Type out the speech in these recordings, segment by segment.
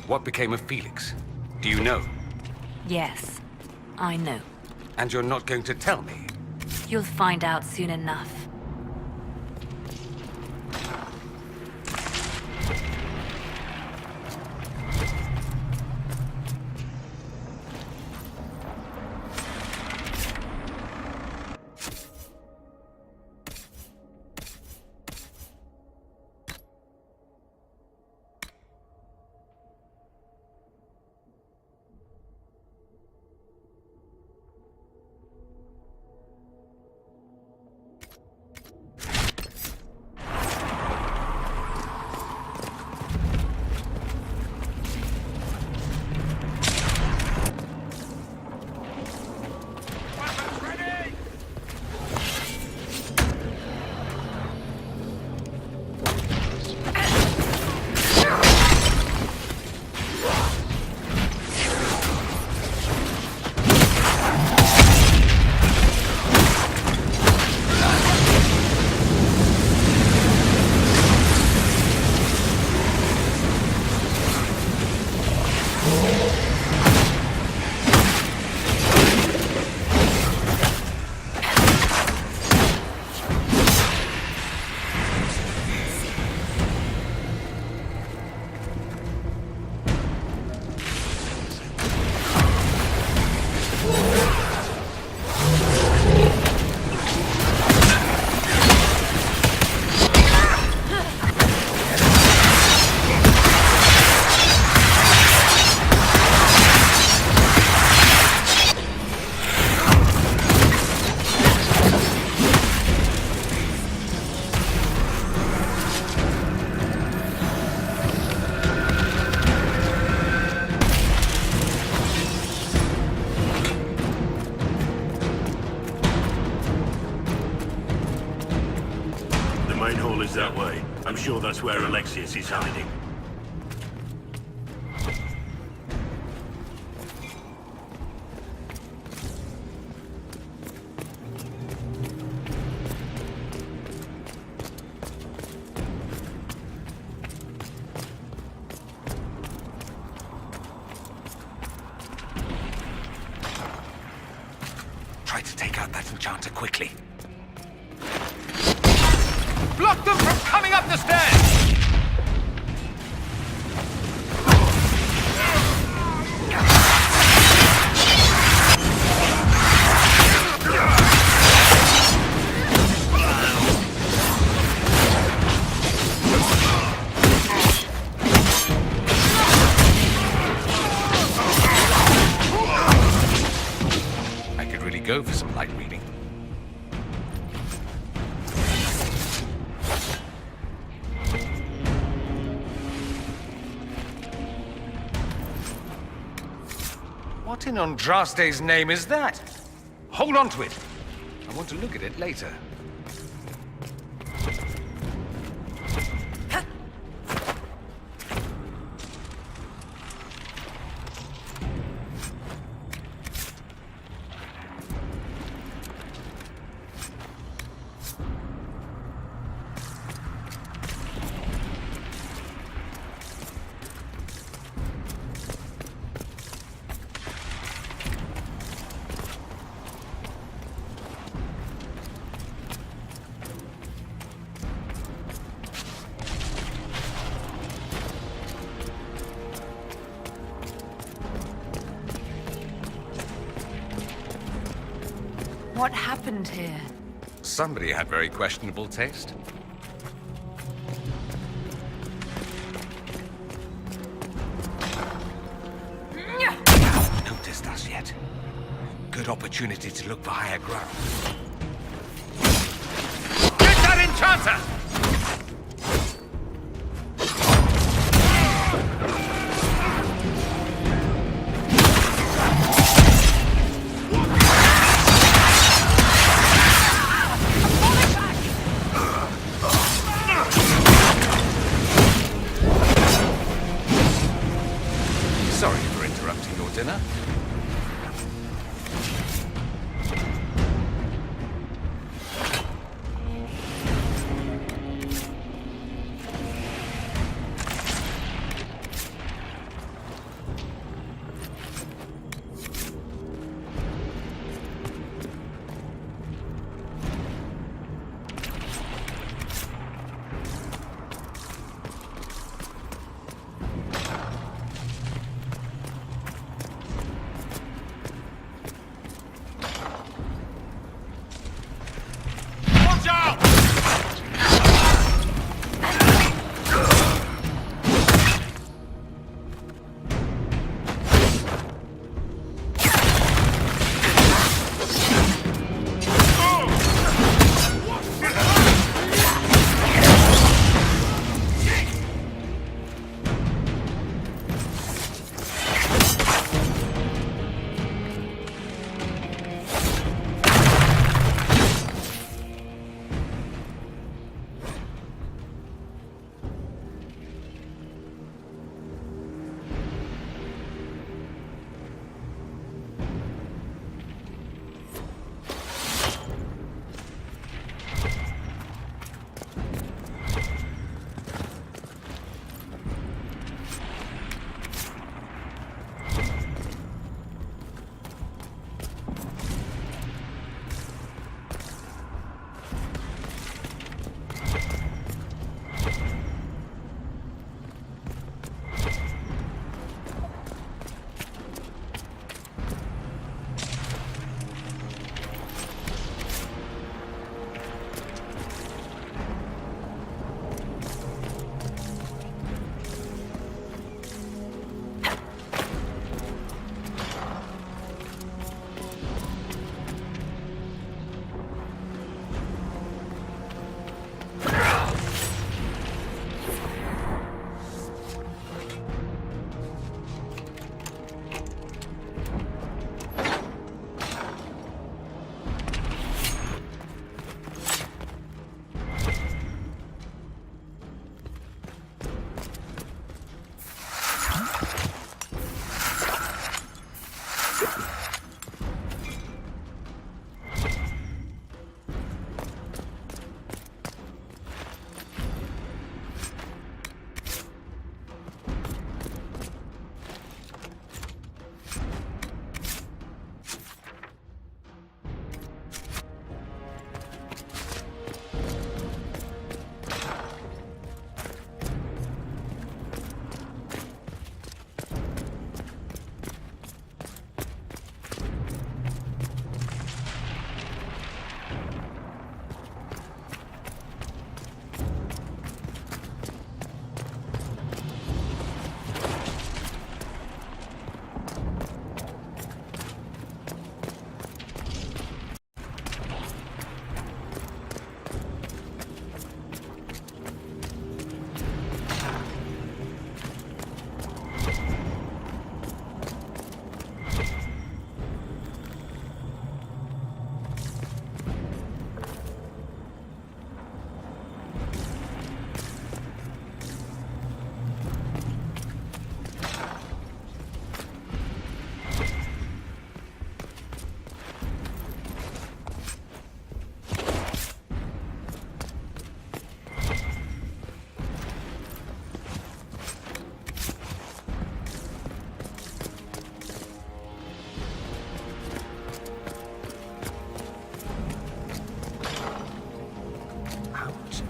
What became of Felix? Do you know? Yes, I know. And you're not going to tell me? You'll find out soon enough. That way. I'm sure that's where Alexius is hiding. Try to take out that enchanter quickly. Block them from coming up the stairs! I could really go for some light reading. What in Andraste's name is that? Hold on to it. I want to look at it later. What happened here? Somebody had very questionable taste. Haven't noticed us yet. Good opportunity to look for higher ground. Get that enchanter! Sorry for interrupting your dinner.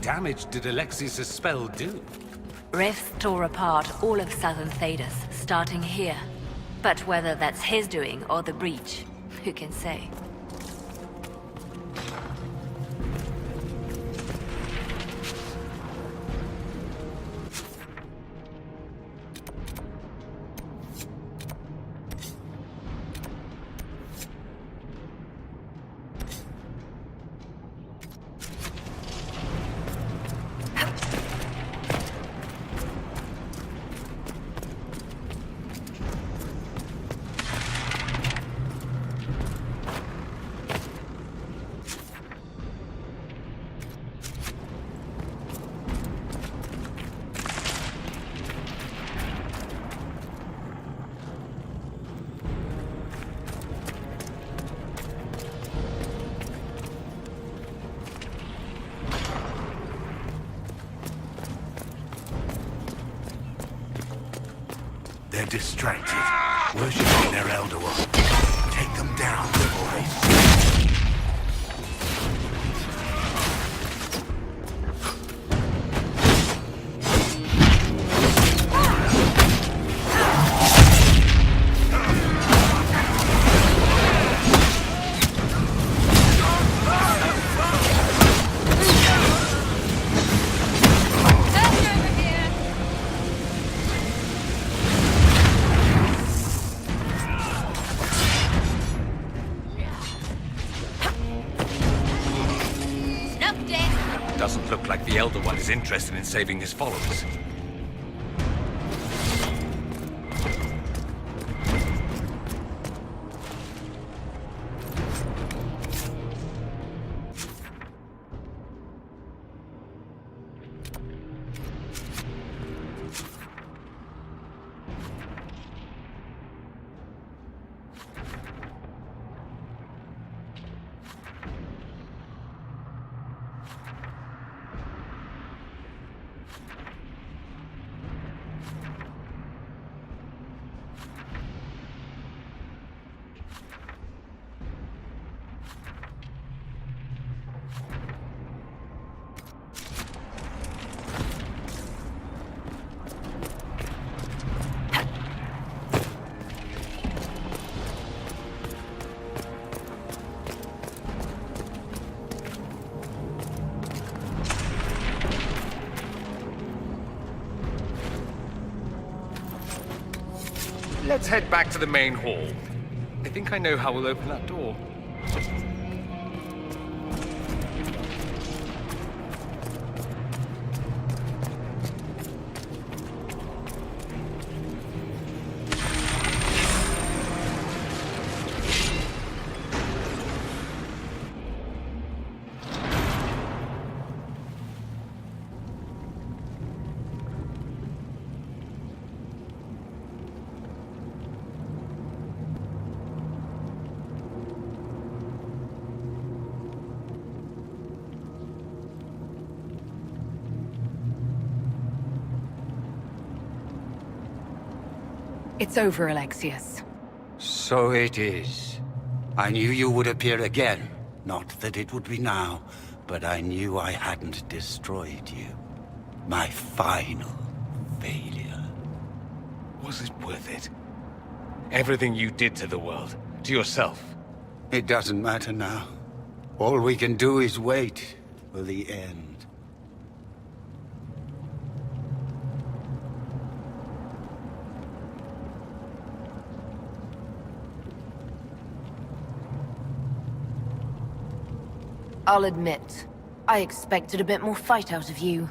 damage did Alexius' spell do? Rifts tore apart all of southern Thedas, starting here. But whether that's his doing or the breach, who can say? They're distracted, worshipping their Elder One. Take them down before they sleep. Doesn't look like the Elder One is interested in saving his followers. Let's head back to the main hall. I think I know how we'll open that door. It's over, Alexius. So it is. I knew you would appear again. Not that it would be now, but I knew I hadn't destroyed you. My final failure. Was it worth it? Everything you did to the world, to yourself. It doesn't matter now. All we can do is wait for the end. I'll admit, I expected a bit more fight out of you.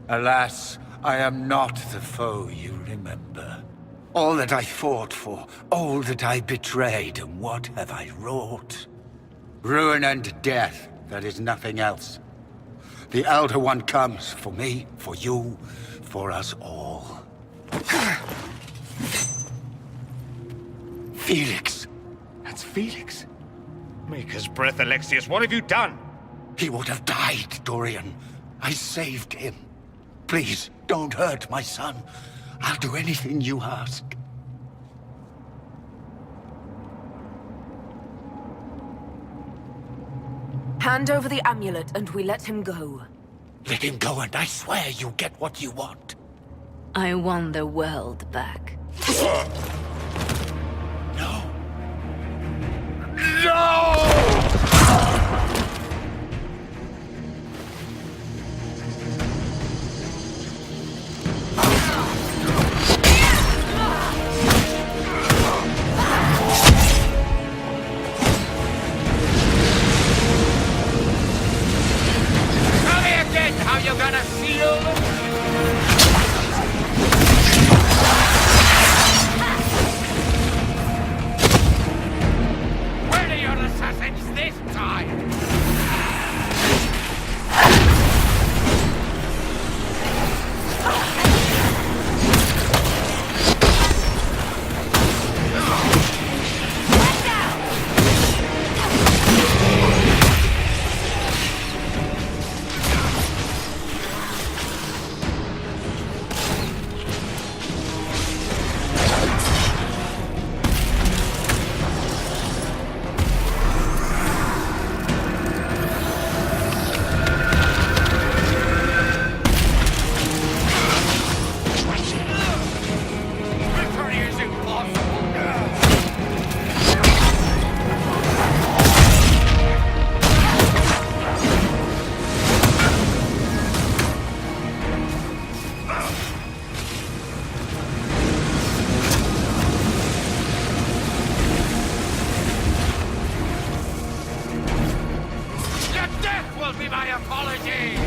Alas, I am not the foe you remember. All that I fought for, all that I betrayed, and what have I wrought? Ruin and death, that is nothing else. The Elder One comes for me, for you, for us all. Felix! That's Felix. Maker's breath, Alexius, what have you done? He would have died, Dorian. I saved him. Please, don't hurt my son. I'll do anything you ask. Hand over the amulet and we let him go. Let him go and I swear you'll get what you want. I want the world back. No. No! Tell me again how you're gonna seal them? Where are your assassins this time? Victory is impossible. Your death will be my apology!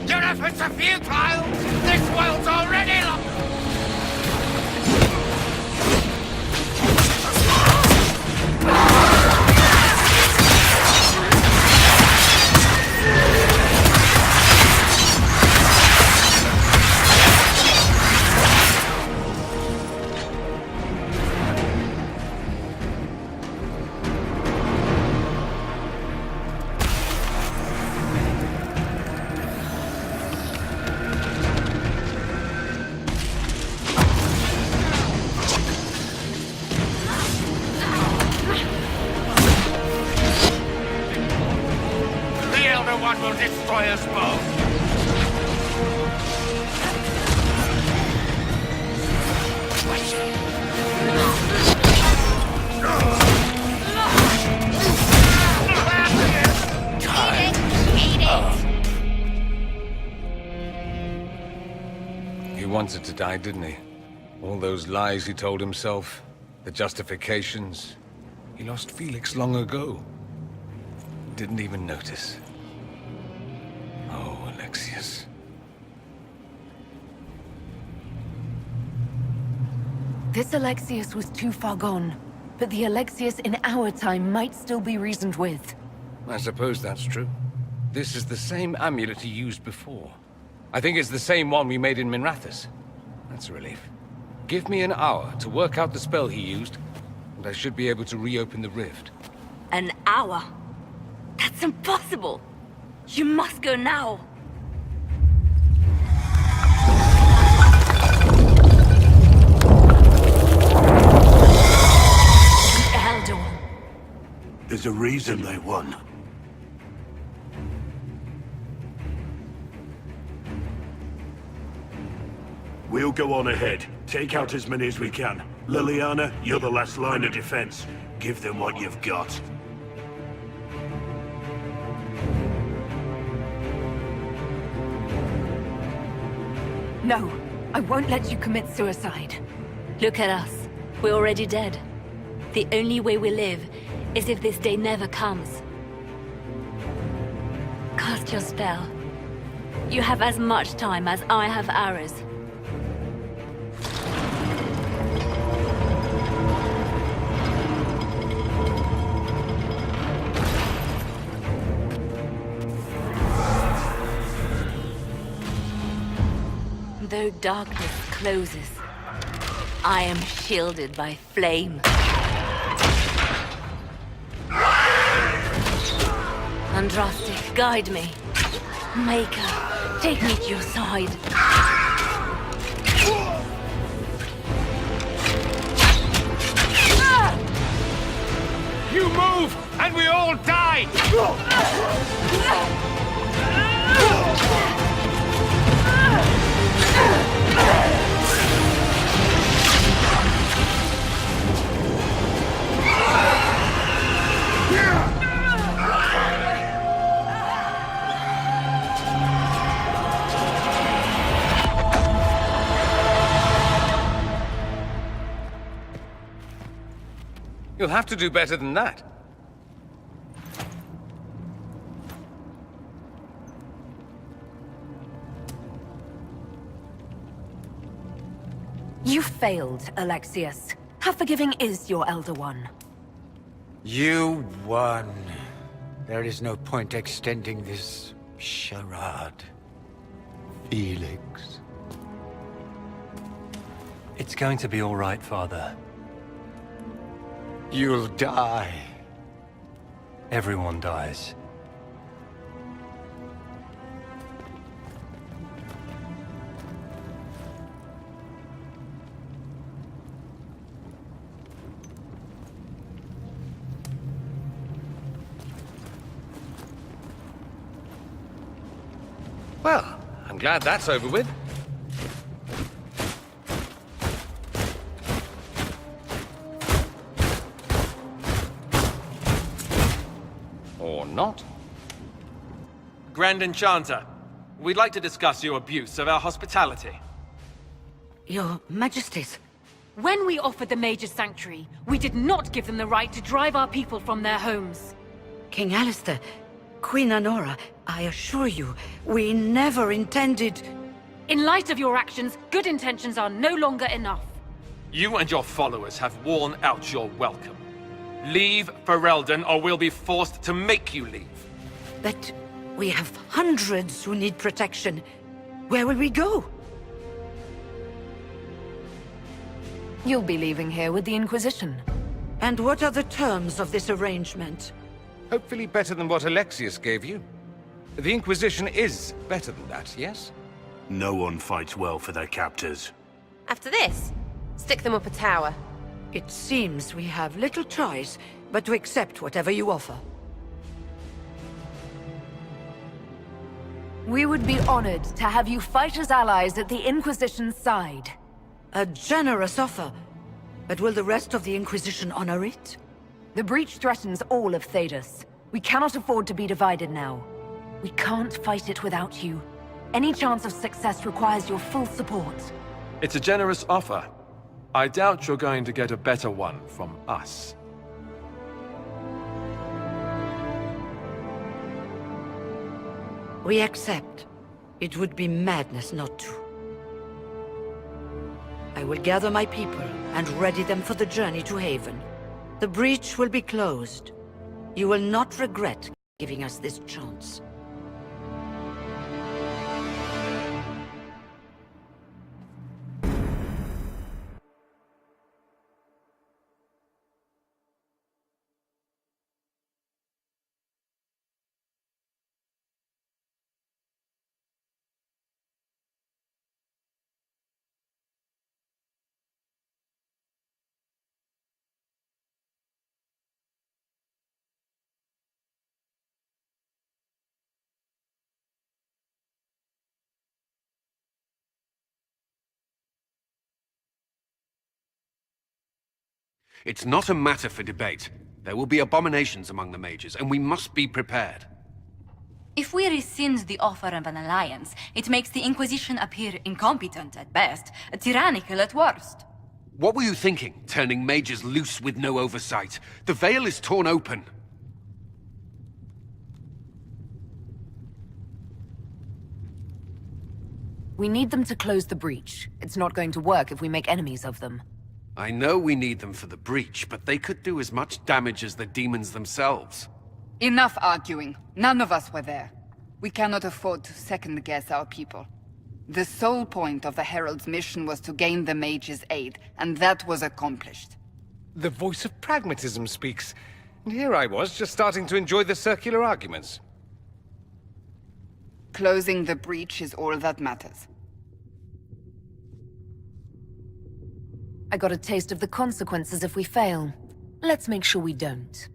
Your efforts are futile! This world's already lost! The Elder One will destroy us both! He wanted to die, didn't he? All those lies he told himself, the justifications. He lost Felix long ago. Didn't even notice. Oh, Alexius. This Alexius was too far gone, but the Alexius in our time might still be reasoned with. I suppose that's true. This is the same amulet he used before. I think it's the same one we made in Minrathous. That's a relief. Give me an hour to work out the spell he used, and I should be able to reopen the rift. An hour? That's impossible! You must go now! The Elder. There's a reason they won. We'll go on ahead. Take out as many as we can. Liliana, you're the last line of defense. Give them what you've got. No, I won't let you commit suicide. Look at us. We're already dead. The only way we live is if this day never comes. Cast your spell. You have as much time as I have arrows. Though darkness closes, I am shielded by flame. Andraste, guide me. Maker, take me to your side. move, and we all die! You'll have to do better than that. You failed, Alexius. How forgiving is your Elder One? You won. There is no point extending this charade. Felix. It's going to be all right, Father. You'll die. Everyone dies. Well, I'm glad that's over with. Or not. Grand Enchanter, we'd like to discuss your abuse of our hospitality. Your Majesties. When we offered the Mage's Sanctuary, we did not give them the right to drive our people from their homes. King Alistair, Queen Anora, I assure you, we never intended... In light of your actions, good intentions are no longer enough. You and your followers have worn out your welcome. Leave Ferelden, or we'll be forced to make you leave. But we have hundreds who need protection. Where will we go? You'll be leaving here with the Inquisition. And what are the terms of this arrangement? Hopefully better than what Alexius gave you. The Inquisition is better than that, yes? No one fights well for their captors. After this, stick them up a tower. It seems we have little choice but to accept whatever you offer. We would be honored to have you fight as allies at the Inquisition's side. A generous offer. But will the rest of the Inquisition honor it? The breach threatens all of Thedas. We cannot afford to be divided now. We can't fight it without you. Any chance of success requires your full support. It's a generous offer. I doubt you're going to get a better one from us. We accept. It would be madness not to. I will gather my people and ready them for the journey to Haven. The breach will be closed. You will not regret giving us this chance. It's not a matter for debate. There will be abominations among the mages, and we must be prepared. If we rescind the offer of an alliance, it makes the Inquisition appear incompetent at best, tyrannical at worst. What were you thinking, turning mages loose with no oversight? The veil is torn open. We need them to close the breach. It's not going to work if we make enemies of them. I know we need them for the breach, but they could do as much damage as the demons themselves. Enough arguing. None of us were there. We cannot afford to second-guess our people. The sole point of the Herald's mission was to gain the mage's aid, and that was accomplished. The voice of pragmatism speaks. And here I was, just starting to enjoy the circular arguments. Closing the breach is all that matters. I got a taste of the consequences if we fail. Let's make sure we don't.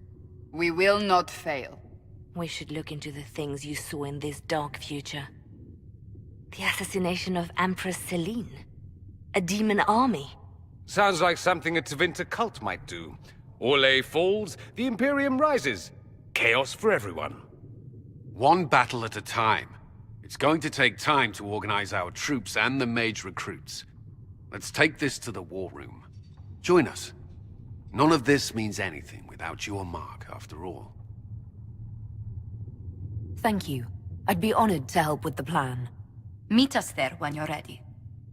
We will not fail. We should look into the things you saw in this dark future. The assassination of Empress Celine. A demon army. Sounds like something a Tevinter cult might do. Orlais falls, the Imperium rises. Chaos for everyone. One battle at a time. It's going to take time to organize our troops and the mage recruits. Let's take this to the war room. Join us. None of this means anything without your mark, after all. Thank you. I'd be honored to help with the plan. Meet us there when you're ready.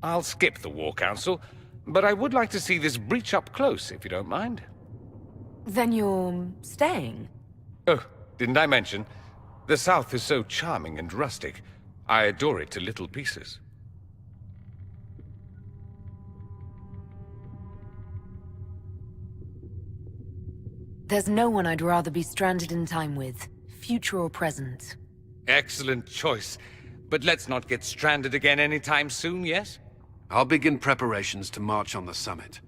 I'll skip the War Council, but I would like to see this breach up close, if you don't mind. Then you're staying? Oh, didn't I mention? The South is so charming and rustic. I adore it to little pieces. There's no one I'd rather be stranded in time with, future or present. Excellent choice. But let's not get stranded again anytime soon, yes? I'll begin preparations to march on the summit.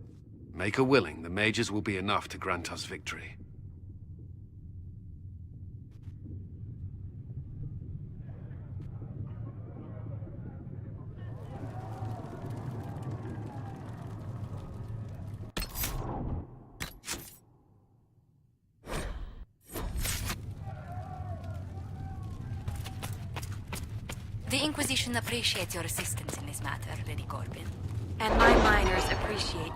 Make her willing, the mages will be enough to grant us victory. The Inquisition appreciates your assistance in this matter, Lady Corbin. And my miners appreciate...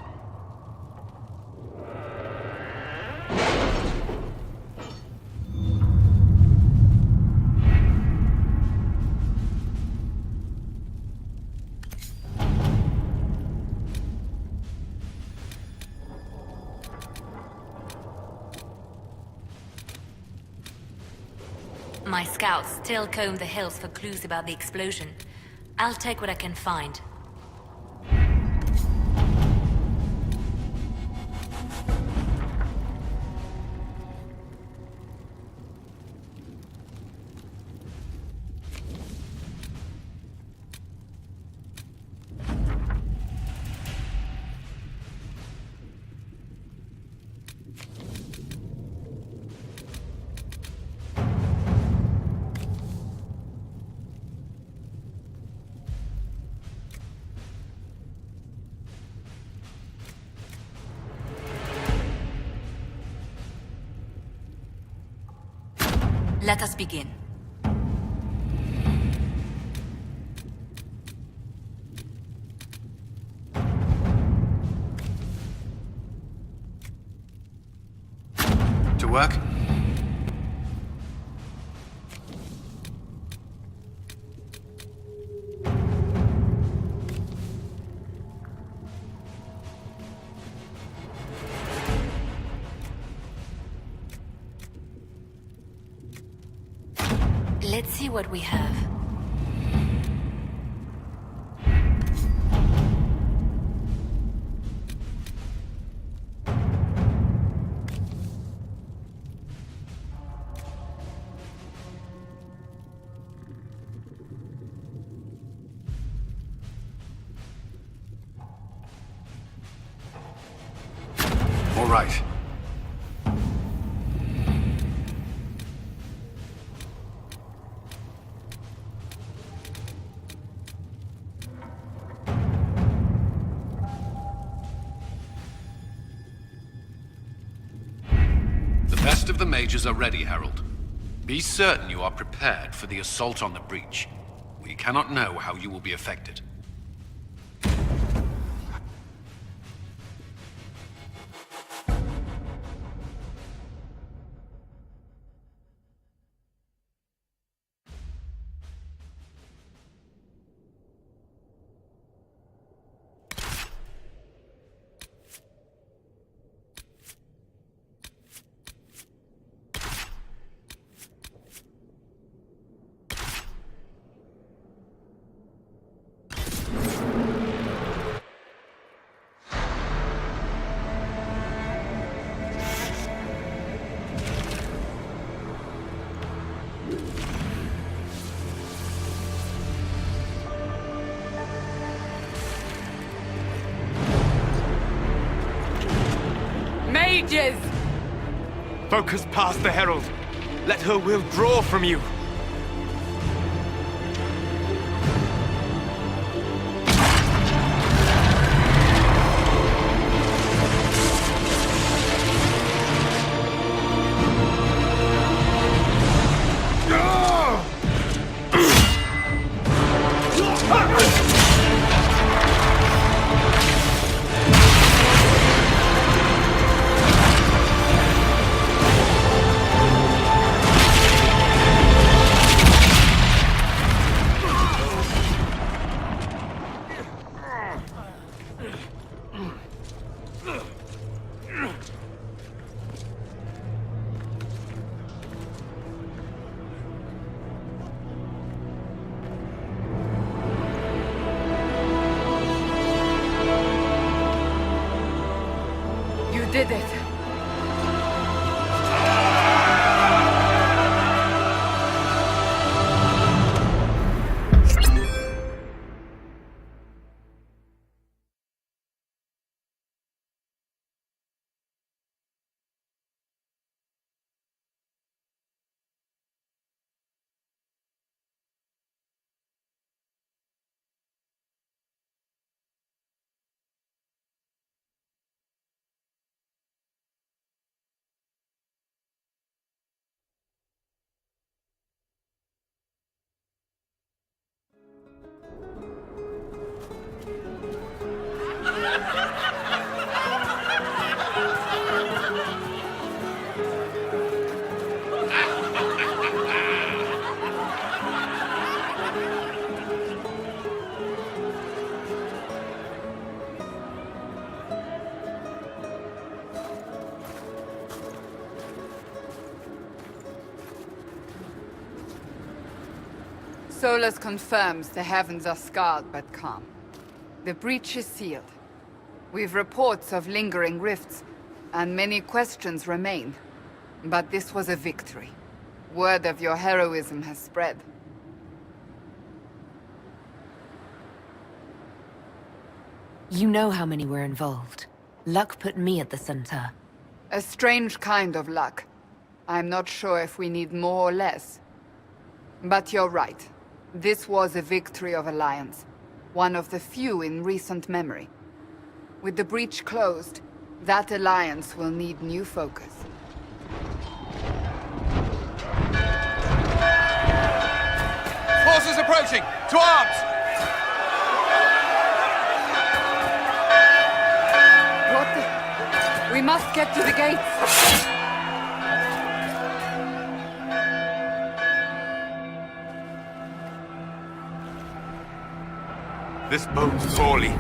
My scouts still comb the hills for clues about the explosion. I'll take what I can find. Let us begin. To work? Let's see what we have. All right. The best of the mages are ready, Herald. Be certain you are prepared for the assault on the breach. We cannot know how you will be affected. Mages! Focus past the Herald. Let her will draw from you. Did it. Solus confirms the heavens are scarred but calm. The breach is sealed. We've reports of lingering rifts, and many questions remain. But this was a victory. Word of your heroism has spread. You know how many were involved. Luck put me at the center. A strange kind of luck. I'm not sure if we need more or less. But you're right. This was a victory of Alliance. One of the few in recent memory. With the breach closed, that Alliance will need new focus. Forces approaching! To arms! What the... We must get to the gates! This bodes poorly.